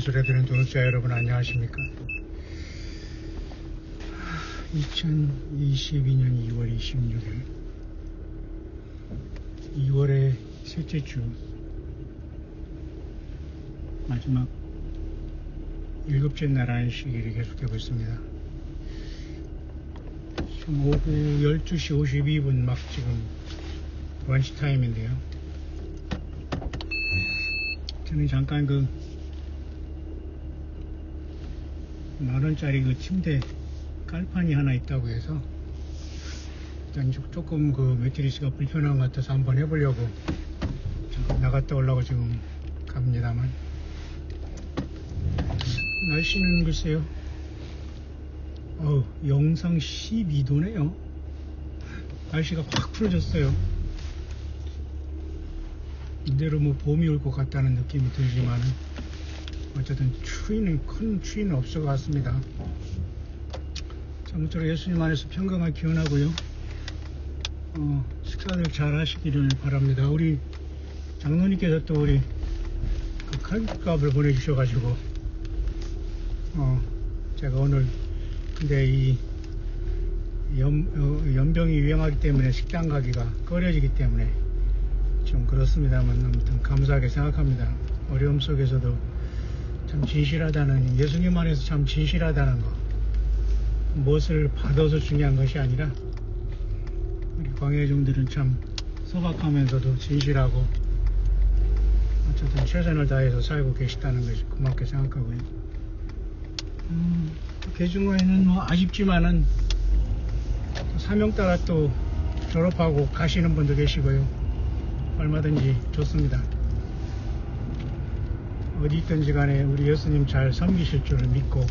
소리 들은 도둑자 여러분 안녕하십니까? 2022년 2월 26일 2월의 셋째 주 마지막 7째 나라는 시기를 계속되고 있습니다. 지금 오후 12시 52분 막 지금 브런치 타임인데요. 저는 잠깐 그 만원짜리 그 침대 깔판이 하나 있다고 해서 일단 조금 그 매트리스가 불편한 것 같아서 한번 해보려고 잠깐 나갔다 오려고 지금 갑니다만 날씨는 글쎄요 영상 12도네요 날씨가 확 풀어졌어요. 이대로 뭐 봄이 올 것 같다는 느낌이 들지만 어쨌든 큰 추위는 없을 것 같습니다. 아무쪼록 예수님 안에서 평강을 기원하고요. 식사들 잘 하시기를 바랍니다. 우리 장로님께서 또 우리 그 칼국수값을 보내주셔가지고 제가 오늘 근데 이 연병이 유행하기 때문에 식당 가기가 꺼려지기 때문에 좀 그렇습니다만 아무튼 감사하게 생각합니다. 어려움 속에서도 참 진실하다는, 예수님 안에서 참 진실하다는 거, 무엇을 받아서 중요한 것이 아니라 우리 광야의 종들은 참 소박하면서도 진실하고 어쨌든 최선을 다해서 살고 계시다는 것이 고맙게 생각하고요. 개중후에는 뭐 아쉽지만은 사명 따라 또 졸업하고 가시는 분도 계시고요. 얼마든지 좋습니다. 어디 있든지 간에 우리 예수님 잘 섬기실 줄을 믿고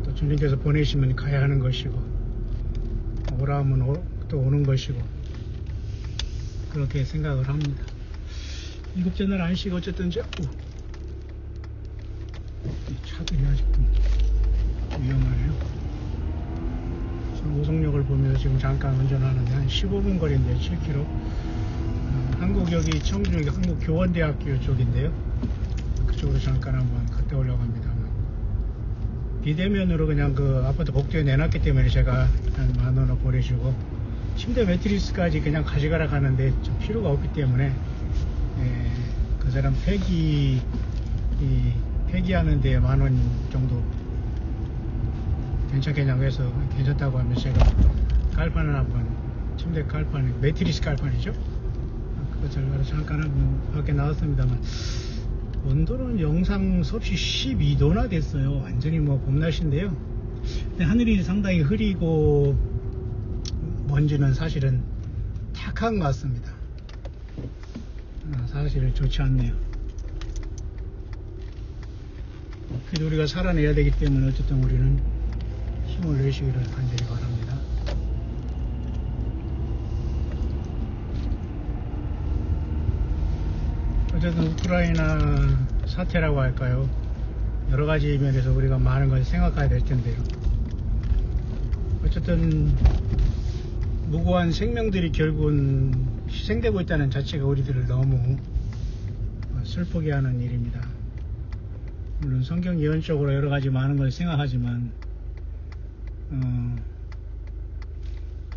또 주님께서 보내시면 가야 하는 것이고 오라 하면 또 오는 것이고 그렇게 생각을 합니다. 일곱째 안식 어쨌든 차들이 아직도 위험하네요. 지금 오송역을 보면서 지금 잠깐 운전하는데 한 15분 거리인데 7km. 한국 여기 청주 한국 교원대학교 쪽인데요. 그쪽으로 잠깐 한번 갔다 오려고 합니다만 비대면으로 그냥 그 아파트 복도에 내놨기 때문에 제가 한 10,000원을 보내주고 침대 매트리스까지 그냥 가져가라 하는데 좀 필요가 없기 때문에 그 사람 폐기하는데 10,000원 정도 괜찮겠냐고 해서 괜찮다고 하면 제가 깔판을 한번 침대 깔판 매트리스 깔판이죠. 그것을 잠깐 한번 밖에 나왔습니다만 온도는 영상 섭씨 12도나 됐어요. 완전히 뭐 봄날씨인데요. 근데 하늘이 상당히 흐리고 먼지는 사실은 탁한 것 같습니다. 사실 좋지 않네요. 그래도 우리가 살아내야 되기 때문에 어쨌든 우리는 힘을 내시기를 간절히 바랍니다. 어쨌든 우크라이나 사태라고 할까요? 여러 가지 면에서 우리가 많은 것을 생각해야 될 텐데요. 어쨌든 무고한 생명들이 결국은 희생되고 있다는 자체가 우리들을 너무 슬프게 하는 일입니다. 물론 성경 예언적으로 여러 가지 많은 걸 생각하지만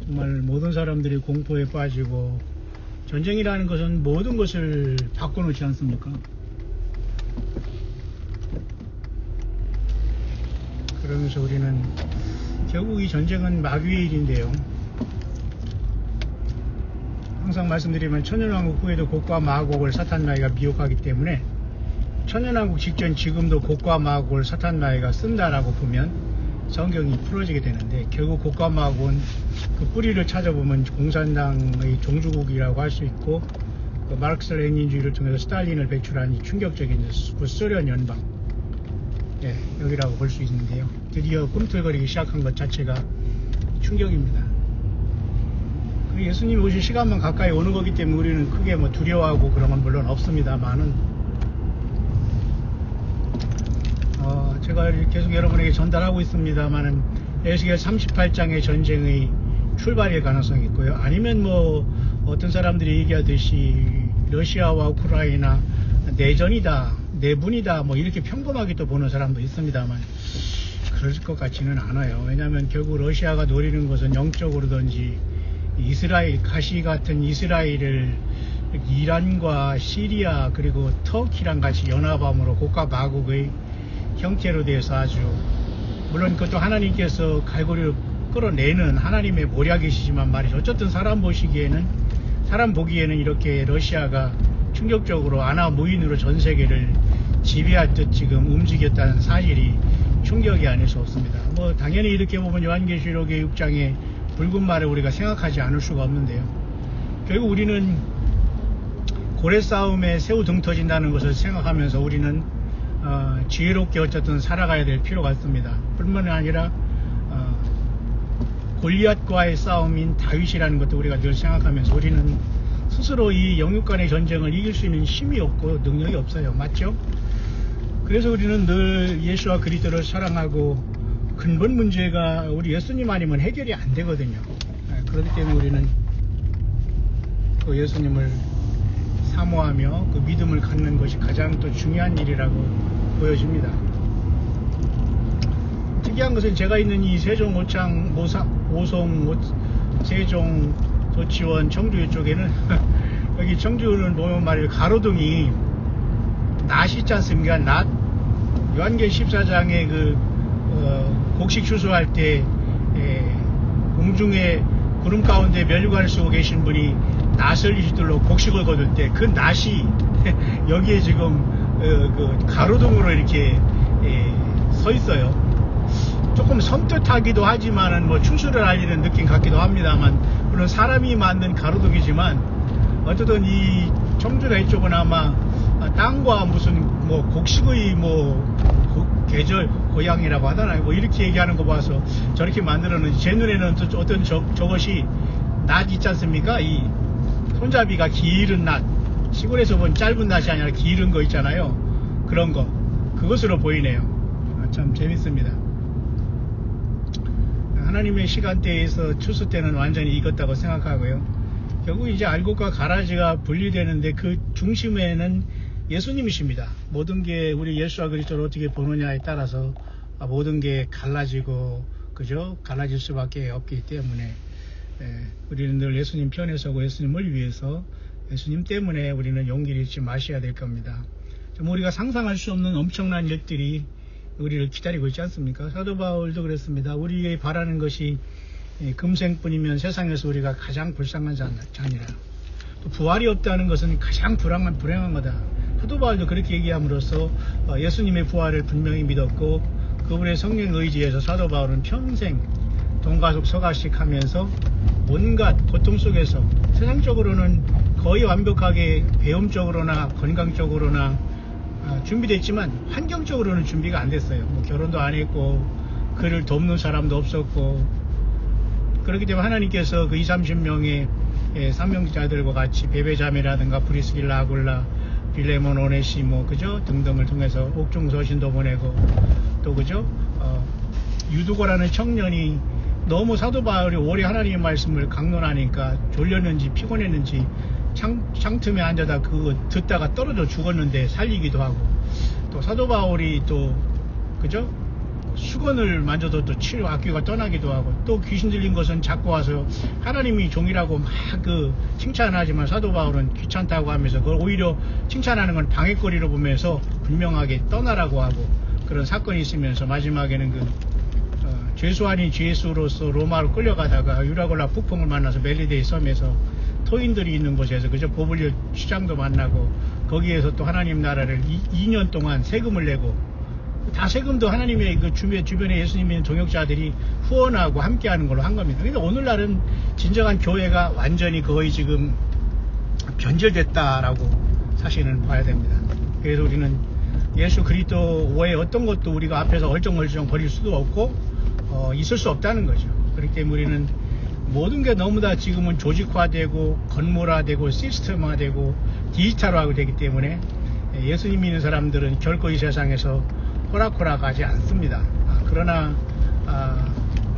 정말 모든 사람들이 공포에 빠지고 전쟁이라는 것은 모든 것을 바꿔놓지 않습니까? 그러면서 우리는 결국 이 전쟁은 마귀의 일인데요. 항상 말씀드리면 천년왕국 후에도 곡과 마곡을 사탄 마귀가 미혹하기 때문에 천년왕국 직전 지금도 곡과 마곡을 사탄 마귀가 쓴다라고 보면 성경이 풀어지게 되는데 결국 곡과 마곡은 그 뿌리를 찾아보면 공산당의 종주국이라고 할 수 있고 그 마르크스 레닌주의를 통해서 스탈린을 배출한 이 충격적인 소련 연방 여기라고 볼 수 있는데요. 드디어 꿈틀거리기 시작한 것 자체가 충격입니다. 예수님이 오실 시간만 가까이 오는 거기 때문에 우리는 크게 뭐 두려워하고 그런 건 물론 없습니다만은 제가 계속 여러분에게 전달하고 있습니다만은 에스겔 38장의 전쟁의 출발일 가능성이 있고요. 아니면 뭐 어떤 사람들이 얘기하듯이 러시아와 우크라이나 내전이다 내분이다 뭐 이렇게 평범하게 또 보는 사람도 있습니다만 그럴 것 같지는 않아요. 왜냐하면 결국 러시아가 노리는 것은 영적으로든지 이스라엘, 가시 같은 이스라엘을 이란과 시리아 그리고 터키랑 같이 연합함으로 국가 마국의 형태로 돼서 아주, 물론 그것도 하나님께서 갈고리를 끌어내는 하나님의 모략이시지만 말이죠. 어쨌든 사람 보기에는 이렇게 러시아가 충격적으로 아나 무인으로 전 세계를 지배할 듯 지금 움직였다는 사실이 충격이 아닐 수 없습니다. 뭐 당연히 이렇게 보면 요한계시록의 6장의 붉은 말을 우리가 생각하지 않을 수가 없는데요. 결국 우리는 고래 싸움에 새우 등 터진다는 것을 생각하면서 우리는 지혜롭게 어쨌든 살아가야 될 필요가 있습니다. 뿐만 아니라 골리앗과의 싸움인 다윗이라는 것도 우리가 늘 생각하면서 우리는 스스로 이 영육 간의 전쟁을 이길 수 있는 힘이 없고 능력이 없어요. 맞죠? 그래서 우리는 늘 예수와 그리스도를 사랑하고 근본 문제가 우리 예수님 아니면 해결이 안 되거든요. 그렇기 때문에 우리는 그 예수님을 사모하며 그 믿음을 갖는 것이 가장 또 중요한 일이라고 보여집니다. 특이한 것은 제가 있는 이 세종, 오창, 오송, 세종, 도치원, 청주 이쪽에는 여기 청주는 보면 말이에요. 가로등이 낫이 있지 않습니까? 낫. 요한계시록 14장에 그 곡식 추수할 때 공중에 구름 가운데 면류관을 쓰고 계신 분이 낫을 이들로 곡식을 거둘 때 그 낫이 여기에 지금 그 가로등으로 이렇게 서 있어요. 조금 섬뜩하기도 하지만은 뭐 추수를 알리는 느낌 같기도 합니다만, 물론 사람이 만든 가로등이지만 어쨌든 이 청주나 이쪽은 아마 땅과 무슨 뭐 곡식의 뭐 계절 고향이라고 하잖아요. 뭐 이렇게 얘기하는 거 봐서 저렇게 만들었는지, 제 눈에는 어떤 저것이 낫 있지 않습니까? 이 손잡이가 길은 낫, 시골에서 본 짧은 낫이 아니라 길은 거 있잖아요. 그런 거, 그것으로 보이네요. 참 재밌습니다. 하나님의 시간대에서 추수 때는 완전히 익었다고 생각하고요. 결국 이제 알곡과 가라지가 분리되는데 그 중심에는 예수님이십니다. 모든 게 우리 예수와 그리스도를 어떻게 보느냐에 따라서 모든 게 갈라지고, 그죠? 갈라질 수밖에 없기 때문에 우리는 늘 예수님 편에 서고 예수님을 위해서, 예수님 때문에 우리는 용기를 잃지 마셔야 될 겁니다. 좀 우리가 상상할 수 없는 엄청난 일들이 우리를 기다리고 있지 않습니까? 사도 바울도 그랬습니다. 우리의 바라는 것이 금생뿐이면 세상에서 우리가 가장 불쌍한 자니라. 또 부활이 없다는 것은 가장 불행한 거다. 사도 바울도 그렇게 얘기함으로써 예수님의 부활을 분명히 믿었고, 그분의 성령 의지에서 사도 바울은 평생 동가숙 서가식 하면서 온갖 고통 속에서 세상적으로는 거의 완벽하게 배움적으로나 건강적으로나 준비됐지만 환경적으로는 준비가 안 됐어요. 뭐 결혼도 안 했고 그를 돕는 사람도 없었고, 그렇기 때문에 하나님께서 그 20-30명의 삼명자들과 같이 베베자매라든가 브리스길라, 아굴라, 빌레몬, 오네시모, 그죠? 등등을 통해서 옥중 서신도 보내고, 또 그죠? 유두고라는 청년이 너무 사도 바울이 오래 하나님의 말씀을 강론하니까 졸렸는지 피곤했는지 창틈에 앉아다 그거 듣다가 떨어져 죽었는데 살리기도 하고, 또 사도 바울이 또 그죠? 수건을 만져도 또 치료 악귀가 떠나기도 하고, 또 귀신 들린 것은 잡고 와서 하나님이 종이라고 막 그 칭찬하지만 사도 바울은 귀찮다고 하면서 그걸 오히려 칭찬하는 건 방해거리로 보면서 분명하게 떠나라고 하고, 그런 사건이 있으면서 마지막에는 그 죄수 아닌 죄수로서 로마로 끌려가다가 유라골라 폭풍을 만나서 멜리데이 섬에서 토인들이 있는 곳에서 그저 보블리오 시장도 만나고, 거기에서 또 하나님 나라를 2년 동안 세금을 내고, 다 세금도 하나님의 그 주변에 예수님의 동역자들이 후원하고 함께하는 걸로 한 겁니다. 그러니까 오늘날은 진정한 교회가 완전히 거의 지금 변절됐다라고 사실은 봐야 됩니다. 그래서 우리는 예수 그리스도 외에 어떤 것도 우리가 앞에서 얼쩡얼쩡 버릴 수도 없고 있을 수 없다는 거죠. 그렇기 때문에 우리는 모든 게 너무 다 지금은 조직화되고 건물화되고 시스템화되고 디지털화가 되기 때문에 예수님 믿는 사람들은 결코 이 세상에서 호락호락하지 않습니다. 그러나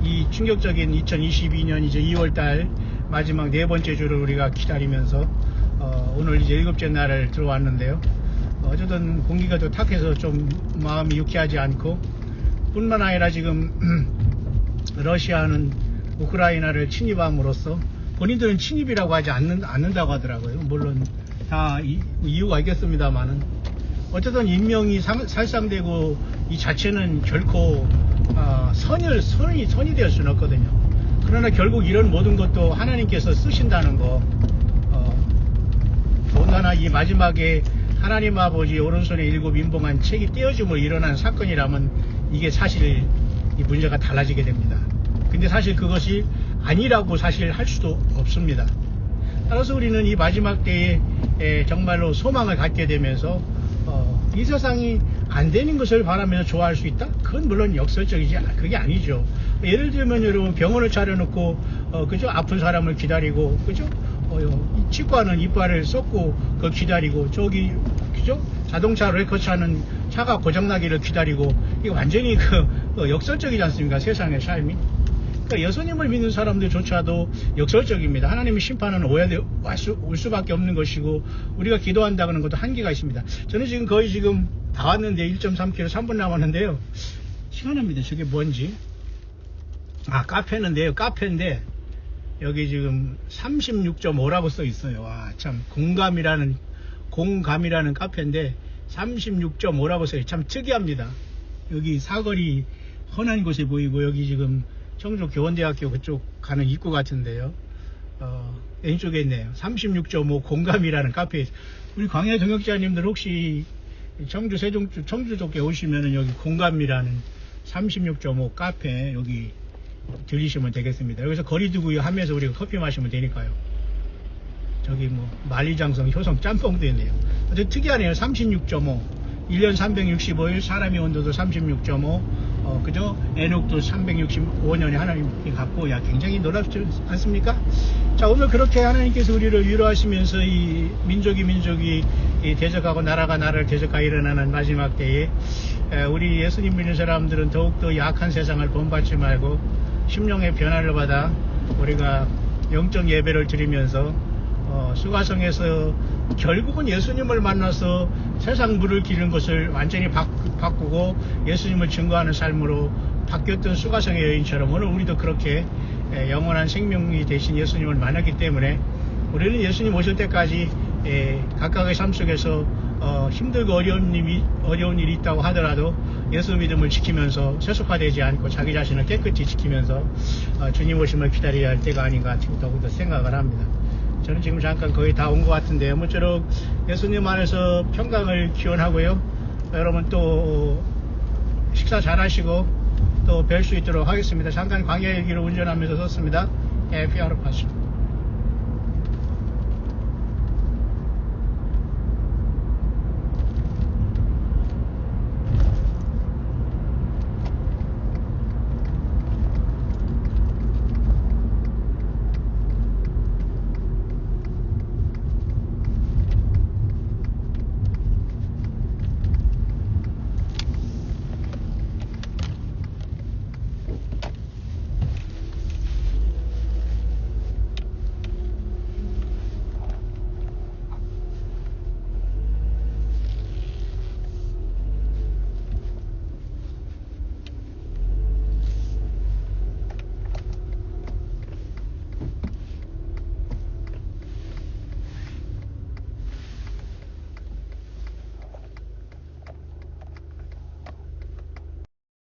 이 충격적인 2022년 이제 2월달 마지막 네 번째 주를 우리가 기다리면서 오늘 이제 7째 날을 들어왔는데요. 어쨌든 공기가 또 탁해서 좀 마음이 유쾌하지 않고, 뿐만 아니라 지금 러시아는 우크라이나를 침입함으로써 본인들은 침입이라고 하지 않는다고 하더라고요. 물론 다 이유가 있겠습니다만은, 어쨌든 인명이 살상되고 이 자체는 결코 선이 될 수는 없거든요. 그러나 결국 이런 모든 것도 하나님께서 쓰신다는 거, 더군다나 이 마지막에 하나님 아버지 오른손에 7 인봉한 책이 떼어짐으로 일어난 사건이라면 이게 사실 이 문제가 달라지게 됩니다. 근데 사실 그것이 아니라고 사실 할 수도 없습니다. 따라서 우리는 이 마지막 때에 정말로 소망을 갖게 되면서 이 세상이 안 되는 것을 바라면서 좋아할 수 있다? 그건 물론 역설적이지, 그게 아니죠. 예를 들면 여러분 병원을 차려놓고 그죠? 아픈 사람을 기다리고, 그죠? 치과는 이빨을 썩고 그걸 기다리고, 저기 그죠? 자동차 레커차는 차가 고장나기를 기다리고, 이게 완전히 역설적이지 않습니까? 세상의 삶이. 그러니까 예수님을 믿는 사람들조차도 역설적입니다. 하나님의 심판은 올 수밖에 없는 것이고, 우리가 기도한다는 것도 한계가 있습니다. 저는 지금 거의 지금 다 왔는데 1.3km 3분 남았는데요. 시간입니다. 저게 뭔지. 카페인데요. 카페인데 여기 지금 36.5라고 써 있어요. 와, 참 공감이라는 카페인데 36.5라고 써요. 참 특이합니다. 여기 사거리 훤한 곳에 보이고, 여기 지금 청주 교원대학교 그쪽 가는 입구 같은데요. 왼쪽에 있네요. 36.5 공감이라는 카페에, 우리 광야 동역자님들 혹시 청주 세종주 청주 쪽에 오시면은 여기 공감이라는 36.5 카페 여기 들리시면 되겠습니다. 여기서 거리 두고 하면서 우리가 커피 마시면 되니까요. 저기 뭐 만리장성 효성 짬뽕도 있네요. 아주 특이하네요. 36.5 1년 365일 사람의 온도도 36.5 그죠? 에녹도 365년에 하나님이 갖고, 야, 굉장히 놀랍지 않습니까? 자, 오늘 그렇게 하나님께서 우리를 위로하시면서 이 민족이 대적하고 나라가 나라를 대적하여 일어나는 마지막 때에 우리 예수님 믿는 사람들은 더욱더 약한 세상을 본받지 말고 심령의 변화를 받아 우리가 영적 예배를 드리면서 수가성에서 결국은 예수님을 만나서 세상 물을 기르는 것을 완전히 바꾸고 예수님을 증거하는 삶으로 바뀌었던 수가성의 여인처럼 오늘 우리도 그렇게 영원한 생명이 되신 예수님을 만났기 때문에 우리는 예수님 오실 때까지 각각의 삶 속에서 힘들고 어려운 일이 있다고 하더라도 예수 믿음을 지키면서 세속화되지 않고 자기 자신을 깨끗이 지키면서 주님 오심을 기다려야 할 때가 아닌가 더욱더 생각을 합니다. 저는 지금 잠깐 거의 다 온 것 같은데요. 모쪼록 예수님 안에서 평강을 기원하고요. 여러분 또 식사 잘 하시고 또 뵐 수 있도록 하겠습니다. 잠깐 광야의 길을 운전하면서 썼습니다. 피아노 파스.